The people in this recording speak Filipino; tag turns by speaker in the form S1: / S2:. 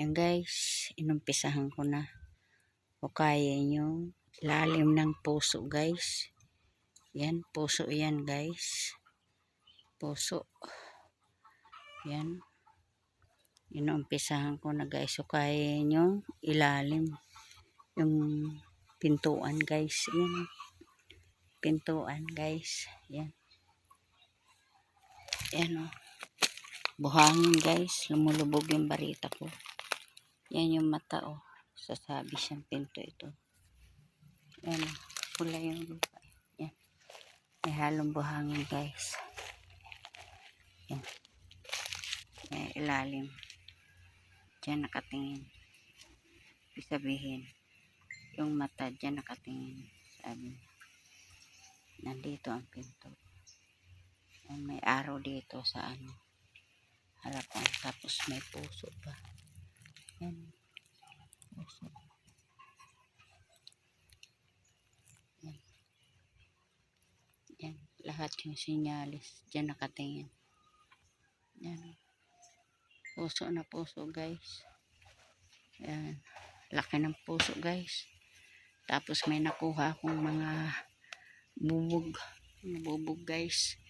S1: Yan guys, inumpisahan ko na. O kaya nyo, lalim ng puso guys. Yan, puso yan guys. Puso. Yan. Inumpisahan ko na guys. O kaya nyo, ilalim. Yung pintuan guys. Yan. Pintuan guys. Yan. Yan o. Buhangin guys. Lumulubog yung barita ko. Yan yung mata o. Sasabi siyang pinto ito. Yan o. Pula yung lupa. Yan. May halong buhangin guys. Yan. May ilalim. Diyan nakatingin. Ibig sabihin, yung mata diyan nakatingin. Sabi, nandito ang pinto. Yan, may araw dito sa harapan. Tapos may puso pa. Yan. Puso. Yan. Yan. Lahat yung sinyalis. Diyan nakatingin. Yan. Puso na puso guys. Yan. Laki ng puso guys. Tapos may nakuha akong mga bubog. Bubog guys.